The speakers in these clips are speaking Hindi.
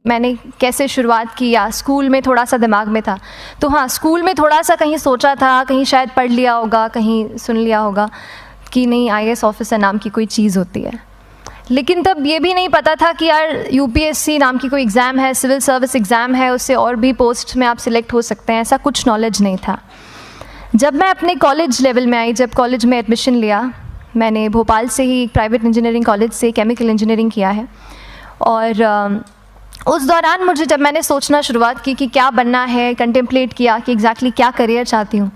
मैंने कैसे शुरुआत की या स्कूल में थोड़ा सा दिमाग में था, तो हाँ, स्कूल में थोड़ा सा कहीं सोचा था, कहीं शायद पढ़ लिया होगा, कहीं सुन लिया होगा कि नहीं IAS ऑफिसर नाम की कोई चीज़ होती है। लेकिन तब ये भी नहीं पता था कि यार UPSC नाम की कोई एग्ज़ाम है, सिविल सर्विस एग्ज़ाम है, उससे और भी पोस्ट में आप सिलेक्ट हो सकते हैं, ऐसा कुछ नॉलेज नहीं था। जब मैं अपने कॉलेज लेवल में आई, जब कॉलेज में एडमिशन लिया, मैंने भोपाल से ही प्राइवेट इंजीनियरिंग कॉलेज से केमिकल इंजीनियरिंग किया है, और उस दौरान मुझे जब मैंने सोचना शुरुआत की कि क्या बनना है, कंटेम्पलेट किया कि एग्जैक्टली क्या करियर चाहती हूँ,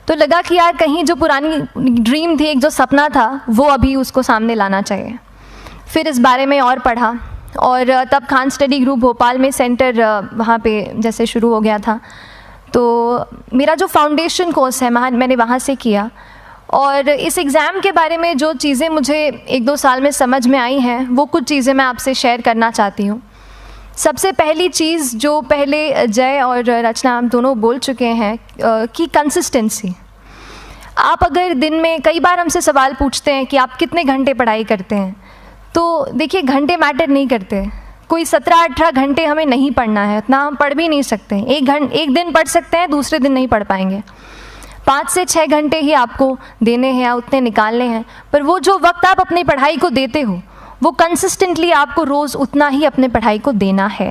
तो लगा कि यार कहीं जो पुरानी ड्रीम थी, एक जो सपना था, वो अभी उसको सामने लाना चाहिए। फिर इस बारे में और पढ़ा, और तब खान स्टडी ग्रुप भोपाल में सेंटर वहाँ पे जैसे शुरू हो गया था, तो मेरा जो फाउंडेशन कोर्स है मैंने वहाँ से किया। और इस एग्ज़ाम के बारे में जो चीज़ें मुझे 1-2 साल में समझ में आई हैं, वो कुछ चीज़ें मैं आपसे शेयर करना चाहती हूँ। सबसे पहली चीज़ जो पहले जय और रचना हम दोनों बोल चुके हैं कि कंसिस्टेंसी। आप अगर दिन में, कई बार हमसे सवाल पूछते हैं कि आप कितने घंटे पढ़ाई करते हैं, तो देखिए घंटे मैटर नहीं करते। कोई 17-18 घंटे हमें नहीं पढ़ना है, उतना हम पढ़ भी नहीं सकते। एक दिन पढ़ सकते हैं, दूसरे दिन नहीं पढ़ पाएंगे। 5 से 6 घंटे ही आपको देने हैं या उतने निकालने हैं, पर वो जो वक्त आप अपनी पढ़ाई को देते हो, वो कंसिस्टेंटली आपको रोज़ उतना ही अपने पढ़ाई को देना है।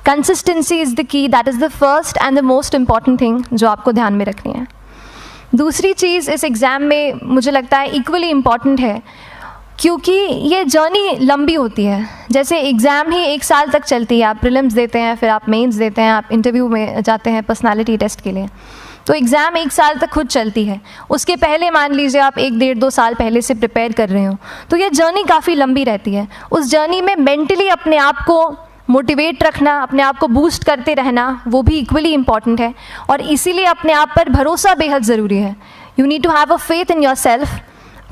Consistency is the key, that is the first and the most important thing जो आपको ध्यान में रखनी है। दूसरी चीज़ इस एग्ज़ाम में मुझे लगता है इक्वली इम्पॉर्टेंट है, क्योंकि ये जर्नी लंबी होती है। जैसे एग्ज़ाम ही 1 साल तक चलती है, आप प्रीलिम्स देते हैं, फिर आप मेंस देते हैं, आप इंटरव्यू में जाते हैं पर्सनालिटी टेस्ट के लिए, तो एग्ज़ाम 1 साल तक खुद चलती है। उसके पहले मान लीजिए आप 1-1.5-2 साल पहले से प्रिपेयर कर रहे हो, तो ये जर्नी काफ़ी लंबी रहती है। उस जर्नी में मेंटली अपने आप को मोटिवेट रखना, अपने आप को बूस्ट करते रहना, वो भी इक्वली इम्पॉर्टेंट है, और इसीलिए अपने आप पर भरोसा बेहद ज़रूरी है। You need to have a faith in yourself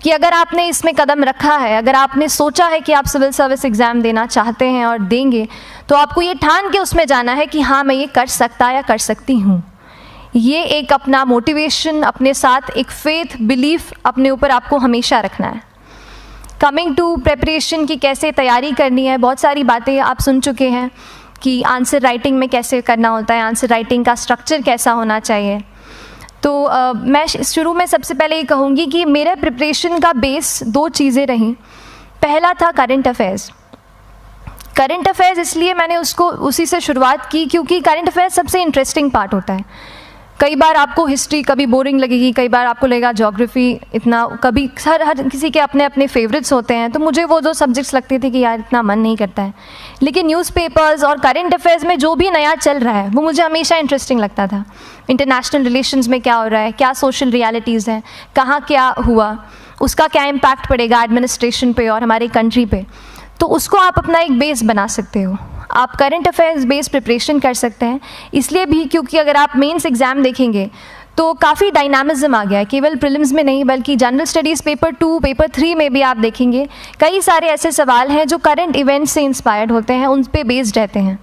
कि अगर आपने इसमें कदम रखा है, अगर आपने सोचा है कि आप सिविल सर्विस एग्ज़ाम देना चाहते हैं और देंगे, तो आपको ये ठान के उसमें जाना है कि हाँ, मैं ये कर सकता या कर सकती हूँ। ये एक अपना मोटिवेशन, अपने साथ एक फेथ, बिलीफ अपने ऊपर आपको हमेशा रखना है। कमिंग टू प्रेपरेशन की कैसे तैयारी करनी है, बहुत सारी बातें आप सुन चुके हैं कि आंसर राइटिंग में कैसे करना होता है, आंसर राइटिंग का स्ट्रक्चर कैसा होना चाहिए। तो मैं शुरू में सबसे पहले ये कहूँगी कि मेरे प्रिपरेशन का बेस 2 चीज़ें रहीं। पहला था करंट अफेयर्स। करंट अफेयर्स इसलिए मैंने उसको उसी से शुरुआत की क्योंकि करंट अफेयर्स सबसे इंटरेस्टिंग पार्ट होता है। कई बार आपको हिस्ट्री कभी बोरिंग लगेगी, कई बार आपको लगेगा ज्योग्राफी इतना, कभी हर किसी के अपने अपने फेवरेट्स होते हैं। तो मुझे वो जो सब्जेक्ट्स लगते थे कि यार इतना मन नहीं करता है, लेकिन न्यूज़पेपर्स और करंट अफेयर्स में जो भी नया चल रहा है वो मुझे हमेशा इंटरेस्टिंग लगता था। इंटरनेशनल रिलेशंस में क्या हो रहा है, क्या सोशल रियलिटीज़ हैं, कहाँ क्या हुआ, उसका क्या इम्पैक्ट पड़ेगा एडमिनिस्ट्रेशन पे और हमारी कंट्री पे, तो उसको आप अपना एक बेस बना सकते हो। आप करंट अफेयर्स बेस्ड प्रिपरेशन कर सकते हैं, इसलिए भी क्योंकि अगर आप मेंस एग्ज़ाम देखेंगे तो काफ़ी डायनामिज्म आ गया है, केवल प्रीलिम्स में नहीं बल्कि जनरल स्टडीज़ पेपर 2, पेपर 3 में भी आप देखेंगे कई सारे ऐसे सवाल हैं जो करंट इवेंट्स से इंस्पायर्ड होते हैं, उन पे बेस्ड रहते हैं।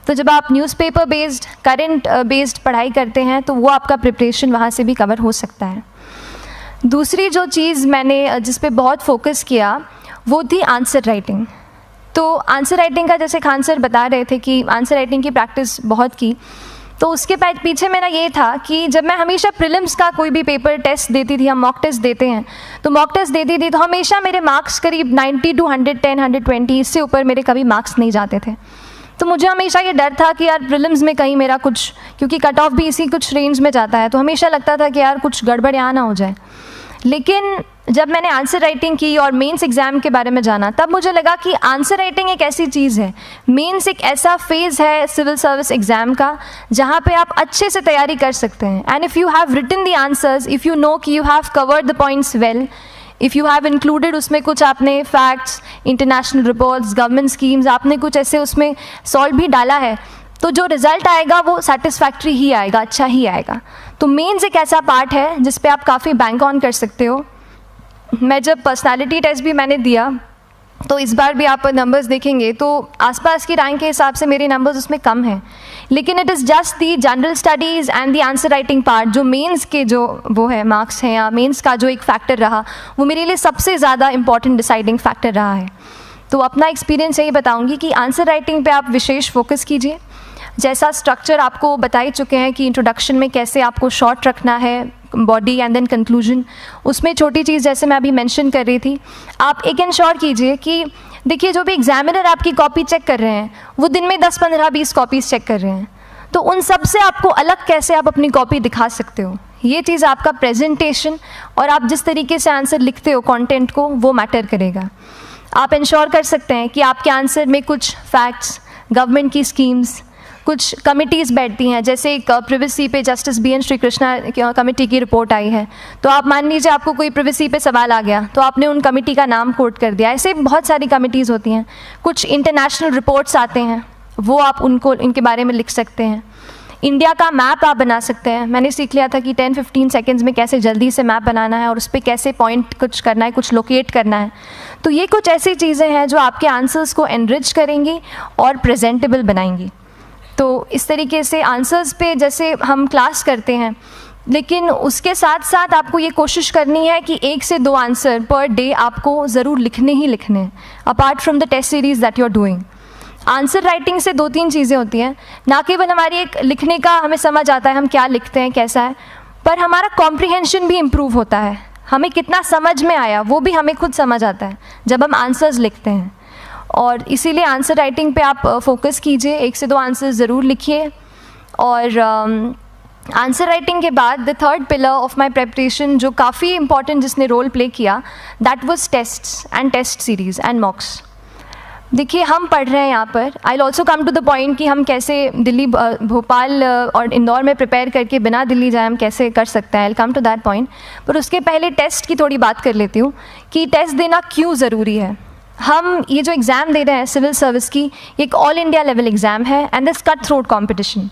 तो जब आप न्यूज़पेपर बेस्ड, करंट बेस्ड पढ़ाई करते हैं तो वो आपका प्रिपरेशन वहाँ से भी कवर हो सकता है। दूसरी जो चीज़ मैंने जिस पे बहुत फोकस किया वो थी आंसर राइटिंग। तो आंसर राइटिंग का जैसे खान सर बता रहे थे कि आंसर राइटिंग की प्रैक्टिस बहुत की, तो उसके पीछे मेरा ये था कि जब मैं हमेशा प्रीलिम्स का कोई भी पेपर टेस्ट देती थी, हम मॉक टेस्ट देते हैं, तो मॉक टेस्ट देती थी तो हमेशा मेरे मार्क्स करीब 90 to 110, 120, इससे ऊपर मेरे कभी मार्क्स नहीं जाते थे। तो मुझे हमेशा ये डर था कि यार प्रीलिम्स में कहीं मेरा कुछ, क्योंकि कट ऑफ भी इसी कुछ रेंज में जाता है, तो हमेशा लगता था कि यार कुछ गड़बड़ यहाँ ना हो जाए। लेकिन जब मैंने आंसर राइटिंग की और मेंस एग्ज़ाम के बारे में जाना, तब मुझे लगा कि आंसर राइटिंग एक ऐसी चीज़ है, मेंस एक ऐसा फेज़ है सिविल सर्विस एग्ज़ाम का जहाँ पे आप अच्छे से तैयारी कर सकते हैं। And if you have written the answers, if you know कि you have covered the points well, if you have included उसमें कुछ आपने facts, international reports, government schemes, आपने कुछ ऐसे उसमें सॉल्व भी डाला है, तो जो रिज़ल्ट आएगा वो सेटिस्फैक्ट्री ही आएगा, अच्छा ही आएगा। तो मेंस एक ऐसा पार्ट है जिस पे आप काफ़ी बैंक ऑन कर सकते हो। मैं जब पर्सनालिटी टेस्ट भी मैंने दिया, तो इस बार भी आप नंबर्स देखेंगे तो आसपास की रैंक के हिसाब से मेरे नंबर्स उसमें कम हैं, लेकिन it is just the general studies and the answer writing part, जो मेंस के जो वो है मार्क्स हैं या मेंस का जो एक फैक्टर रहा, वो मेरे लिए सबसे ज़्यादा इंपॉर्टेंट डिसाइडिंग फैक्टर रहा है। तो अपना एक्सपीरियंस यही बताऊंगी कि आंसर राइटिंग पे आप विशेष फोकस कीजिए। जैसा स्ट्रक्चर आपको बता ही चुके हैं कि इंट्रोडक्शन में कैसे आपको शॉर्ट रखना है, बॉडी एंड देन कंक्लूजन, उसमें छोटी चीज़ जैसे मैं अभी मेंशन कर रही थी, आप एक इंश्योर कीजिए कि देखिए जो भी एग्जामिनर आपकी कॉपी चेक कर रहे हैं वो दिन में 10, 15, 20 कॉपीज़ चेक कर रहे हैं, तो उन सब से आपको अलग कैसे आप अपनी कॉपी दिखा सकते हो, ये चीज़ आपका प्रेजेंटेशन और आप जिस तरीके से आंसर लिखते हो कंटेंट को, वो मैटर करेगा। आप इंश्योर कर सकते हैं कि आपके आंसर में कुछ फैक्ट्स, गवर्नमेंट की स्कीम्स, कुछ कमिटीज़ बैठती हैं, जैसे एक प्रिवेसी पे justice BN Shri Krishna committee की रिपोर्ट आई है, तो आप मान लीजिए आपको कोई प्रिवेसी पे सवाल आ गया तो आपने उन कमेटी का नाम कोट कर दिया। ऐसे बहुत सारी कमिटीज़ होती हैं। कुछ इंटरनेशनल रिपोर्ट्स आते हैं, वो आप उनको इनके बारे में लिख सकते हैं। इंडिया का मैप आप बना सकते हैं। मैंने सीख लिया था कि 10-15 सेकेंड्स में कैसे जल्दी से मैप बनाना है और उस पर कैसे पॉइंट कुछ करना है, कुछ लोकेट करना है। तो ये कुछ ऐसी चीज़ें हैं जो आपके आंसर्स को एनरिच करेंगी और प्रेजेंटेबल बनाएंगी। तो इस तरीके से आंसर्स पे जैसे हम क्लास करते हैं, लेकिन उसके साथ साथ आपको ये कोशिश करनी है कि 1 से 2 आंसर पर डे आपको ज़रूर लिखने ही लिखने हैं, apart from the test series that you are doing. Answer writing से 2-3 चीज़ें होती हैं, ना केवल हमारी एक लिखने का हमें समझ आता है हम क्या लिखते हैं कैसा है, पर हमारा कॉम्प्रिहेंशन भी इम्प्रूव होता है। हमें कितना समझ में आया वो भी हमें खुद समझ आता है जब हम आंसर्स लिखते हैं। और इसीलिए आंसर राइटिंग पे आप फोकस कीजिए, 1 से 2 आंसर ज़रूर लिखिए। और आंसर राइटिंग के बाद the third pillar of my preparation जो काफ़ी इंपॉर्टेंट जिसने रोल प्ले किया, that was tests and test series and mocks. देखिए हम पढ़ रहे हैं यहाँ पर, I will also come to the point कि हम कैसे दिल्ली, भोपाल और इंदौर में प्रिपेयर करके बिना दिल्ली जाए हम कैसे कर सकते हैं, I will come to that point. पर उसके पहले टेस्ट की थोड़ी बात कर लेती हूँ कि टेस्ट देना क्यों ज़रूरी है। हम ये जो एग्ज़ाम दे रहे हैं सिविल सर्विस की, ये एक ऑल इंडिया लेवल एग्ज़ाम है and this cut throat competition.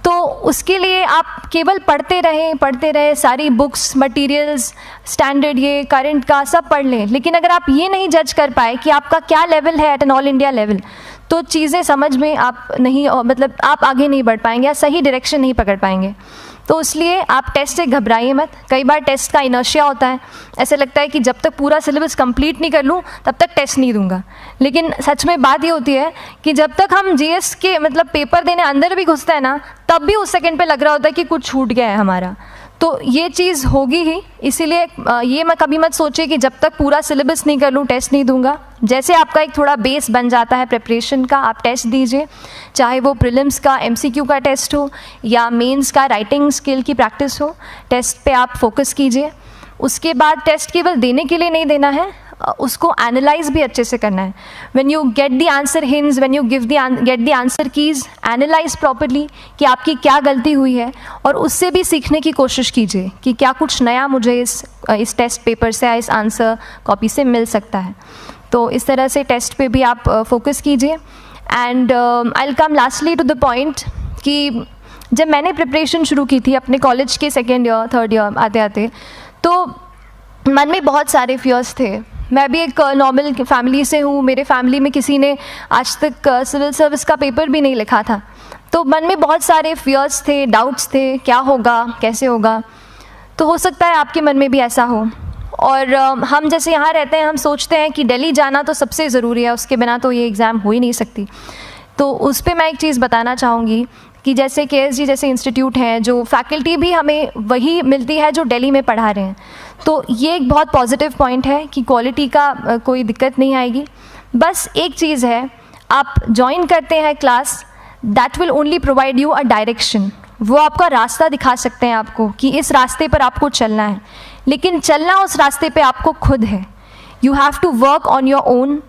तो उसके लिए आप केवल पढ़ते रहें, सारी बुक्स, मटेरियल्स, स्टैंडर्ड ये करंट का सब पढ़ लें, लेकिन अगर आप ये नहीं जज कर पाए कि आपका क्या लेवल है at an all India level, तो चीज़ें समझ में आप नहीं, मतलब आप आगे नहीं बढ़ पाएंगे या सही डायरेक्शन नहीं पकड़ पाएंगे। तो इसलिए आप टेस्ट से घबराइए मत। कई बार टेस्ट का इनर्शिया होता है, ऐसे लगता है कि जब तक पूरा सिलेबस कंप्लीट नहीं कर लूँ तब तक टेस्ट नहीं दूंगा, लेकिन सच में बात ये होती है कि जब तक हम GS के मतलब पेपर देने अंदर भी घुसते हैं ना, तब भी उस सेकंड पे लग रहा होता है कि कुछ छूट गया है हमारा। तो ये चीज़ होगी ही, इसीलिए ये मैं कभी मत सोचिए कि जब तक पूरा सिलेबस नहीं कर लूँ टेस्ट नहीं दूंगा। जैसे आपका एक थोड़ा बेस बन जाता है प्रिपरेशन का, आप टेस्ट दीजिए, चाहे वो प्रीलिम्स का MCQ का टेस्ट हो या मेंस का राइटिंग स्किल की प्रैक्टिस हो, टेस्ट पे आप फोकस कीजिए। उसके बाद टेस्ट केवल देने के लिए नहीं देना है, उसको एनालाइज भी अच्छे से करना है। When you get the answer hints, when you get the answer keys, analyse properly कि आपकी क्या गलती हुई है और उससे भी सीखने की कोशिश कीजिए कि क्या कुछ नया मुझे इस टेस्ट पेपर से या इस आंसर कॉपी से मिल सकता है। तो इस तरह से टेस्ट पे भी आप फोकस कीजिए। And I will come lastly to the point कि जब मैंने प्रिपरेशन शुरू की थी अपने कॉलेज के 2nd ईयर 3rd ईयर आते आते, तो मन में बहुत सारे फियर्स थे। मैं भी एक नॉर्मल फैमिली से हूँ, मेरे फैमिली में किसी ने आज तक सिविल सर्विस का पेपर भी नहीं लिखा था, तो मन में बहुत सारे फियर्स थे, डाउट्स थे, क्या होगा, कैसे होगा। तो हो सकता है आपके मन में भी ऐसा हो। और हम जैसे यहाँ रहते हैं, हम सोचते हैं कि दिल्ली जाना तो सबसे ज़रूरी है, उसके बिना तो ये एग्ज़ाम हो ही नहीं सकती। तो उस पर मैं एक चीज़ बताना चाहूँगी कि जैसे KSG जैसे इंस्टीट्यूट हैं, जो फैकल्टी भी हमें वही मिलती है जो दिल्ली में पढ़ा रहे हैं, तो ये एक बहुत पॉजिटिव पॉइंट है कि क्वालिटी का कोई दिक्कत नहीं आएगी। बस एक चीज़ है, आप ज्वाइन करते हैं class, that will only provide you a direction. वो आपका रास्ता दिखा सकते हैं आपको कि इस रास्ते पर आपको चलना है, लेकिन चलना उस रास्ते पे आपको खुद है। You have to work on your own.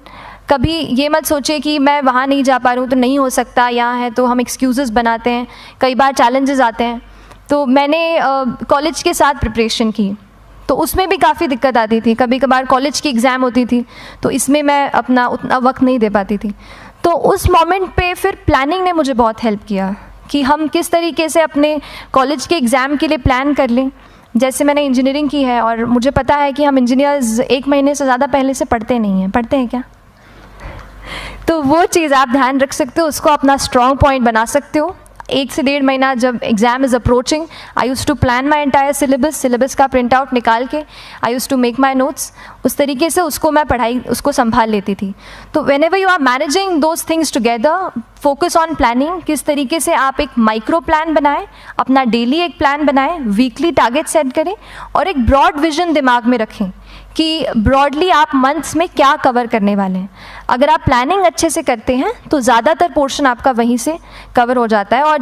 कभी ये मत सोचिए कि मैं वहाँ नहीं जा पा रहा हूँ तो नहीं हो सकता, यहाँ है, तो हम एक्सक्यूज़ेस बनाते हैं। कई बार चैलेंजेस आते हैं। तो मैंने कॉलेज के साथ प्रिपरेशन की, तो उसमें भी काफ़ी दिक्कत आती थी। कभी कभार कॉलेज की एग्ज़ाम होती थी तो इसमें मैं अपना उतना वक्त नहीं दे पाती थी। तो उस मोमेंट पे फिर प्लानिंग ने मुझे बहुत हेल्प किया कि हम किस तरीके से अपने कॉलेज के एग्ज़ाम के लिए प्लान कर लें। जैसे मैंने इंजीनियरिंग की है और मुझे पता है कि हम इंजीनियर्स 1 महीने से ज़्यादा पहले से पढ़ते नहीं हैं। पढ़ते हैं क्या? तो वो चीज़ आप ध्यान रख सकते हो, उसको अपना स्ट्रॉन्ग पॉइंट बना सकते हो। 1 से 1.5 महीना जब exam is approaching, I use to plan my entire syllabus का प्रिंट आउट निकाल के I use to make my notes, उस तरीके से उसको मैं उसको संभाल लेती थी। तो whenever you are managing those things together, focus on planning, किस तरीके से आप एक माइक्रो प्लान बनाएं, अपना डेली एक प्लान बनाएं, वीकली टारगेट सेट करें और एक ब्रॉड विजन दिमाग में रखें कि ब्रॉडली आप मंथ्स में क्या कवर करने वाले हैं। अगर आप प्लानिंग अच्छे से करते हैं तो ज़्यादातर पोर्शन आपका वहीं से कवर हो जाता है। और